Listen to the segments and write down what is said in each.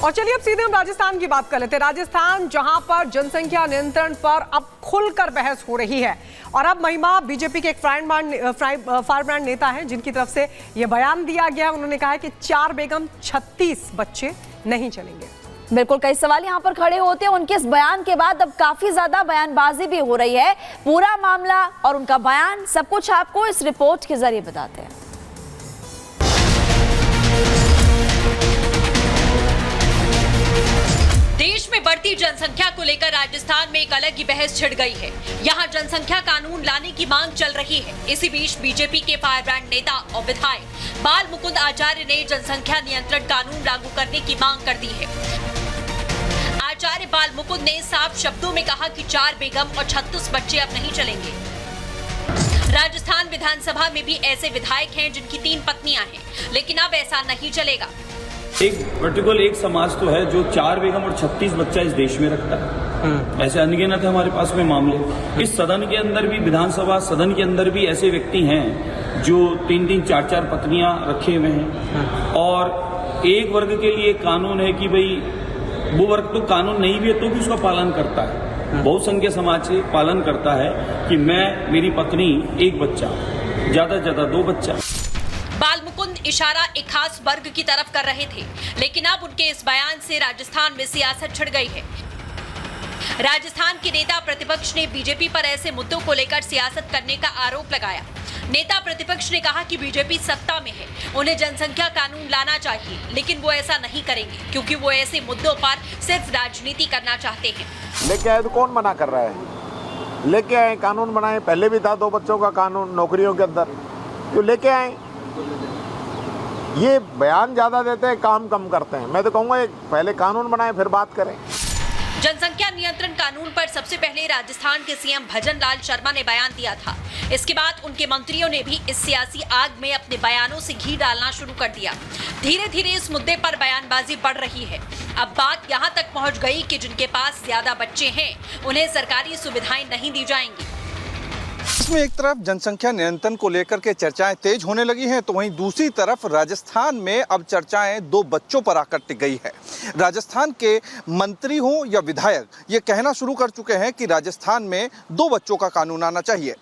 और चलिए अब सीधे हम राजस्थान की बात कर लेते हैं। राजस्थान जहां पर जनसंख्या नियंत्रण पर अब खुलकर बहस हो रही है और अब महिमा बीजेपी के एक फायरब्रांड नेता हैं जिनकी तरफ से यह बयान दिया गया। उन्होंने कहा है कि 4 बेगम 36 बच्चे नहीं चलेंगे। बिल्कुल, कई सवाल यहाँ पर खड़े होते हैं उनके इस बयान के बाद। अब काफी ज्यादा बयानबाजी भी हो रही है। पूरा मामला और उनका बयान सब कुछ आपको इस रिपोर्ट के जरिए बताते हैं। देश में बढ़ती जनसंख्या को लेकर राजस्थान में एक अलग ही बहस छिड़ गई है। यहाँ जनसंख्या कानून लाने की मांग चल रही है। इसी बीच बीजेपी के फायरब्रांड नेता और विधायक बाल मुकुंद आचार्य ने जनसंख्या नियंत्रण कानून लागू करने की मांग कर दी है। आचार्य बाल मुकुंद ने साफ शब्दों में कहा कि 4 बेगम और 36 बच्चे अब नहीं चलेंगे। राजस्थान विधानसभा में भी ऐसे विधायक हैं जिनकी 3 पत्नियां हैं, लेकिन अब ऐसा नहीं चलेगा। एक पर्टिकुलर एक समाज तो है जो 4 बेगम और 36 बच्चा इस देश में रखता है। ऐसे अनगिनत है हमारे पास में मामले। इस सदन के अंदर भी, विधानसभा सदन के अंदर भी ऐसे व्यक्ति हैं जो 3-3, 4-4 पत्नियां रखे हुए हैं। और एक वर्ग के लिए कानून है कि भाई वो वर्ग तो कानून नहीं भी है तो भी उसका पालन करता है। बहुसंख्य समाज से पालन करता है कि मैं, मेरी पत्नी, 1 बच्चा, ज्यादा से ज्यादा 2 बच्चा। बाल मुकुंद इशारा एक खास वर्ग की तरफ कर रहे थे, लेकिन अब उनके इस बयान से राजस्थान में सियासत छिड़ गई है। राजस्थान के नेता प्रतिपक्ष ने बीजेपी पर ऐसे मुद्दों को लेकर सियासत करने का आरोप लगाया। नेता प्रतिपक्ष ने कहा कि बीजेपी सत्ता में है, उन्हें जनसंख्या कानून लाना चाहिए, लेकिन वो ऐसा नहीं करेंगे क्योंकि वो ऐसे मुद्दों पर सिर्फ राजनीति करना चाहते हैं। लेके आए तो कौन मना कर रहा है? लेके आए, कानून बनाए। पहले भी था 2 बच्चों का कानून नौकरियों के अंदर, तो लेके आए। ये बयान ज्यादा देते हैं, काम कम करते हैं। मैं तो कहूँगा पहले कानून बनाए फिर बात करें। जनसंख्या नियंत्रण कानून पर सबसे पहले राजस्थान के सीएम भजन लाल शर्मा ने बयान दिया था। इसके बाद उनके मंत्रियों ने भी इस सियासी आग में अपने बयानों से घी डालना शुरू कर दिया। धीरे धीरे इस मुद्दे पर बयानबाजी बढ़ रही है। अब बात यहाँ तक पहुँच गई कि जिनके पास ज्यादा बच्चे हैं उन्हें सरकारी सुविधाएं नहीं दी जाएंगी। इसमें एक तरफ जनसंख्या नियंत्रण को लेकर के चर्चाएं तेज होने लगी हैं, तो वहीं दूसरी तरफ राजस्थान में अब चर्चाएं 2 बच्चों पर आकर टिक गई है। राजस्थान के मंत्री हों या विधायक ये कहना शुरू कर चुके हैं कि राजस्थान में 2 बच्चों का कानून आना चाहिए।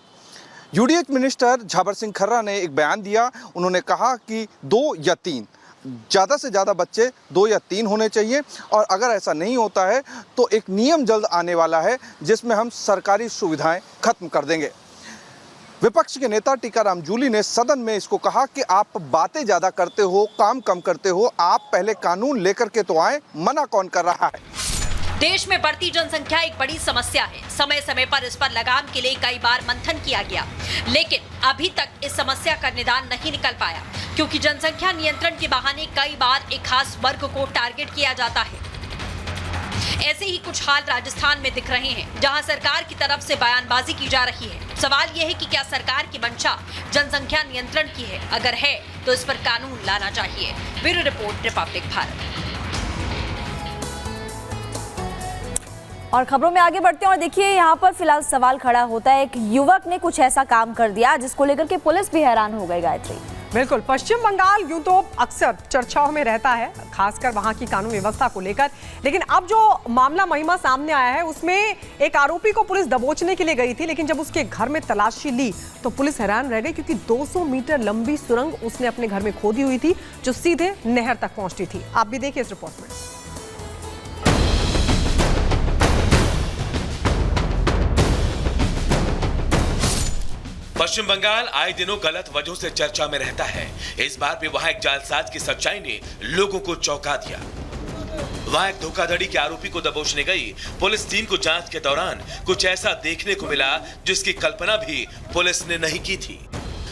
यूडीएच मिनिस्टर झाबर सिंह खर्रा ने एक बयान दिया। उन्होंने कहा कि 2 या 3, ज़्यादा से ज़्यादा बच्चे 2 या 3 होने चाहिए, और अगर ऐसा नहीं होता है तो एक नियम जल्द आने वाला है जिसमें हम सरकारी सुविधाएं खत्म कर देंगे। विपक्ष के नेता टीकाराम जूली ने सदन में इसको कहा कि आप बातें ज्यादा करते हो, काम कम करते हो, आप पहले कानून लेकर के तो आए, मना कौन कर रहा है? देश में बढ़ती जनसंख्या एक बड़ी समस्या है। समय समय पर इस पर लगाम के लिए कई बार मंथन किया गया, लेकिन अभी तक इस समस्या का निदान नहीं निकल पाया, क्योंकि जनसंख्या नियंत्रण के बहाने कई बार एक खास वर्ग को टारगेट किया जाता है। ऐसे ही कुछ हाल राजस्थान में दिख रहे हैं, जहां सरकार की तरफ से बयानबाजी की जा रही है। सवाल यह है कि क्या सरकार की मंशा जनसंख्या नियंत्रण की है? अगर है तो इस पर कानून लाना चाहिए। Bureau report, Republic Bharat. और खबरों में आगे बढ़ते हैं और देखिए यहाँ पर फिलहाल सवाल खड़ा होता है, एक युवक ने कुछ ऐसा काम कर दिया जिसको लेकर के पुलिस भी हैरान हो गई। गायत्री, बिल्कुल, पश्चिम बंगाल यूं तो अक्सर चर्चाओं में रहता है, खासकर वहां की कानून व्यवस्था को लेकर, लेकिन अब जो मामला महिमा सामने आया है उसमें एक आरोपी को पुलिस दबोचने के लिए गई थी, लेकिन जब उसके घर में तलाशी ली तो पुलिस हैरान रह गई, क्योंकि 200 मीटर लंबी सुरंग उसने अपने घर में खोदी हुई थी जो सीधे नहर तक पहुंचती थी। आप भी देखिए इस रिपोर्ट में। पश्चिम बंगाल आए दिनों गलत वजहों से चर्चा में रहता है। इस बार भी वहां एक जालसाज की सच्चाई ने लोगों को चौंका दिया। वहां एक धोखाधड़ी के आरोपी को दबोचने गई पुलिस टीम को जांच के दौरान कुछ ऐसा देखने को मिला जिसकी कल्पना भी पुलिस ने नहीं की थी।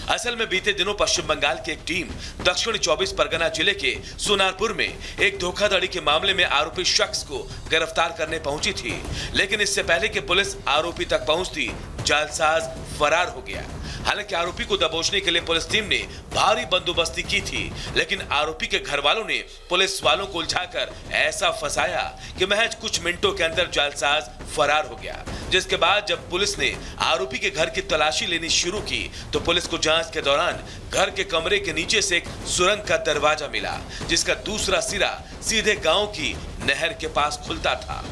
असल में बीते दिनों पश्चिम बंगाल की एक टीम दक्षिण 24 परगना जिले के सोनारपुर में एक धोखाधड़ी के मामले में आरोपी शख्स को गिरफ्तार करने पहुंची थी, लेकिन इससे पहले कि पुलिस आरोपी तक पहुंचती, जालसाज फरार हो गया। हालांकि आरोपी को दबोचने के लिए पुलिस टीम ने भारी बंदोबस्ती की थी, लेकिन आरोपी के घर वालों ने पुलिस वालों को उलझाकर ऐसा फंसाया कि महज कुछ मिनटों के अंदर जालसाज फरार हो गया। जिसके बाद जब पुलिस ने आरोपी के घर की तलाशी लेनी शुरू की तो पुलिस को जांच के दौरान घर के कमरे के नीचे से एक सुरंग का दरवाजा मिला, जिसका दूसरा सिरा सीधे गांव की नहर के पास खुलता था।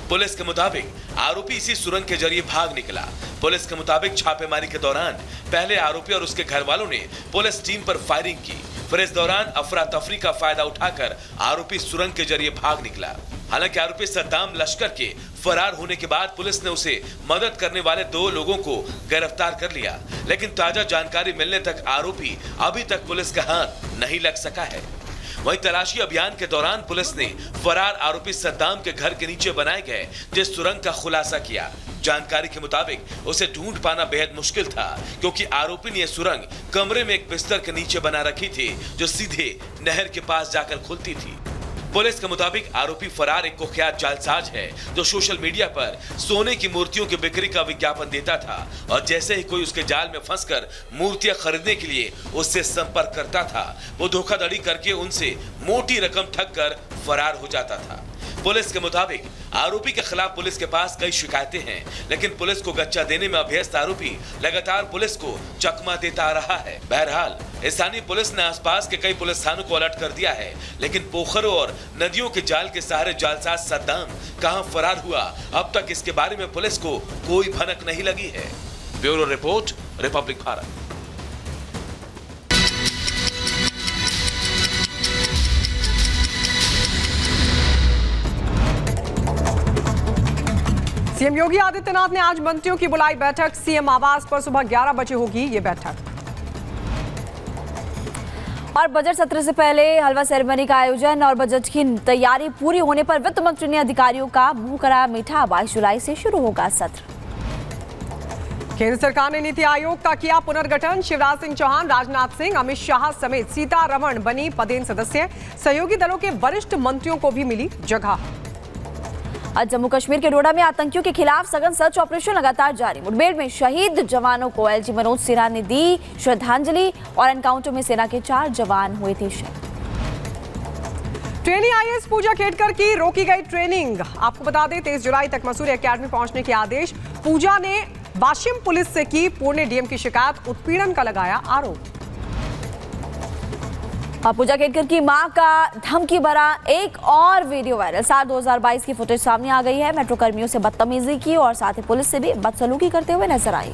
पुलिस के मुताबिक आरोपी इसी सुरंग के जरिए भाग निकला। पुलिस के मुताबिक छापेमारी के दौरान पहले आरोपी और उसके घर वालों ने पुलिस टीम पर फायरिंग की, फिर इस दौरान अफरा तफरी का फायदा उठाकर आरोपी सुरंग के जरिए भाग निकला। हालांकि आरोपी सद्दाम लश्कर के फरार होने के बाद पुलिस ने उसे मदद करने वाले 2 लोगों को गिरफ्तार कर लिया, लेकिन ताजा जानकारी मिलने तक आरोपी अभी तक पुलिस का हाथ नहीं लग सका है। वहीं तलाशी अभियान के दौरान पुलिस ने फरार आरोपी सद्दाम के घर के नीचे बनाए गए जिस सुरंग का खुलासा किया। जानकारी के मुताबिक उसे ढूंढ पाना बेहद मुश्किल था, क्योंकि आरोपी ने यह सुरंग कमरे में एक बिस्तर के नीचे बना रखी थी जो सीधे नहर के पास जाकर खुलती थी। पुलिस के मुताबिक आरोपी फरार एक कुख्यात जालसाज है जो सोशल मीडिया पर सोने की मूर्तियों की बिक्री का विज्ञापन देता था, और जैसे ही कोई उसके जाल में फंसकर मूर्तियां खरीदने के लिए उससे संपर्क करता था, वो धोखाधड़ी करके उनसे मोटी रकम ठग कर फरार हो जाता था। पुलिस के मुताबिक आरोपी के खिलाफ पुलिस के पास कई शिकायतें हैं, लेकिन पुलिस को गच्चा देने में अभ्यस्त आरोपी लगातार पुलिस को चकमा देता आ रहा है। बहरहाल स्थानीय पुलिस ने आसपास के कई पुलिस थानों को अलर्ट कर दिया है, लेकिन पोखरों और नदियों के जाल के सहारे जालसाज सद्दाम कहां फरार हुआ, अब तक इसके बारे में पुलिस को कोई भनक नहीं लगी है। Bureau report, Republic Bharat. CM Yogi Adityanath ने आज मंत्रियों की बुलाई बैठक। सीएम आवास पर सुबह 11 बजे होगी ये बैठक। और बजट सत्र से पहले हलवा सेरेमनी का आयोजन और बजट की तैयारी पूरी होने पर वित्त मंत्री ने अधिकारियों का मुंह कराया मीठा। 22 जुलाई से शुरू होगा सत्र। केंद्र सरकार ने नीति आयोग का किया पुनर्गठन। शिवराज सिंह चौहान, राजनाथ सिंह, अमित शाह समेत सीतारमण बनी पदेन सदस्य। सहयोगी दलों के वरिष्ठ मंत्रियों को भी मिली जगह। आज जम्मू कश्मीर के डोडा में आतंकियों के खिलाफ सघन सर्च ऑपरेशन लगातार जारी। मुठभेड़ में शहीद जवानों को एलजी मनोज सिन्हा ने दी श्रद्धांजलि और एनकाउंटर में सेना के 4 जवान हुए थे शहीद। ट्रेनी आईएएस पूजा खेड़कर की रोकी गई ट्रेनिंग। आपको बता दें 23 जुलाई तक मसूरी एकेडमी पहुंचने के आदेश। पूजा ने वाशिम पुलिस से की पुणे डीएम की शिकायत, उत्पीड़न का लगाया आरोप। पूजा खेड़कर की मां का धमकी भरा एक और वीडियो वायरल। साल 2022 की फुटेज सामने आ गई है। मेट्रो कर्मियों से बदतमीजी की और साथ ही पुलिस से भी बदसलूकी करते हुए नजर आई।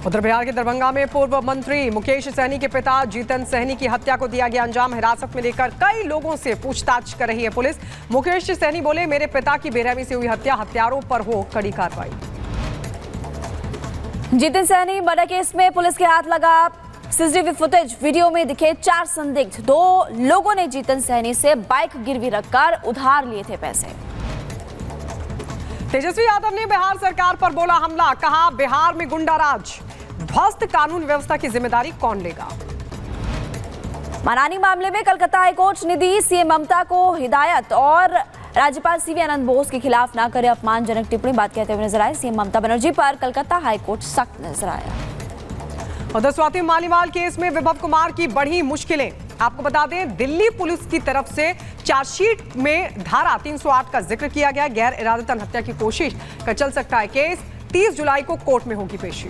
उत्तर बिहार के दरभंगा में पूर्व मंत्री मुकेश सहनी के पिता जीतन सहनी की हत्या को दिया गया अंजाम। हिरासत में लेकर कई लोगों से पूछताछ कर रही है पुलिस। मुकेश सहनी बोले, मेरे पिता की बेरहमी से हुई हत्या, हत्यारों पर हो कड़ी कार्रवाई। जीतन सहनी मर्डर केस में पुलिस के हाथ लगा। सीसीटीवी फुटेज वीडियो में दिखे 4 संदिग्ध। 2 लोगों ने जीतन सहनी से बाइक गिरवी रखकर उधार लिए थे पैसे। तेजस्वी यादव ने बिहार सरकार पर बोला हमला। कहा, बिहार में गुंडा राज, ध्वस्त कानून व्यवस्था की जिम्मेदारी कौन लेगा। मनानी मामले में कलकत्ता हाईकोर्ट ने दी सीएम ममता को हिदायत और राज्यपाल सीवी आनंद बोस के खिलाफ ना करे अपमानजनक टिप्पणी। बात कहते हुए नजर आए सीएम ममता बनर्जी पर कलकत्ता हाईकोर्ट सख्त नजर आया। उधर स्वाति मालीवाल केस में विभव कुमार की बढ़ी मुश्किलें। आपको बता दें दिल्ली पुलिस की तरफ से चार्जशीट में धारा 308 का जिक्र किया गया। गैर इरादतन हत्या की कोशिश का चल सकता है केस। 30 जुलाई को कोर्ट में होगी पेशी।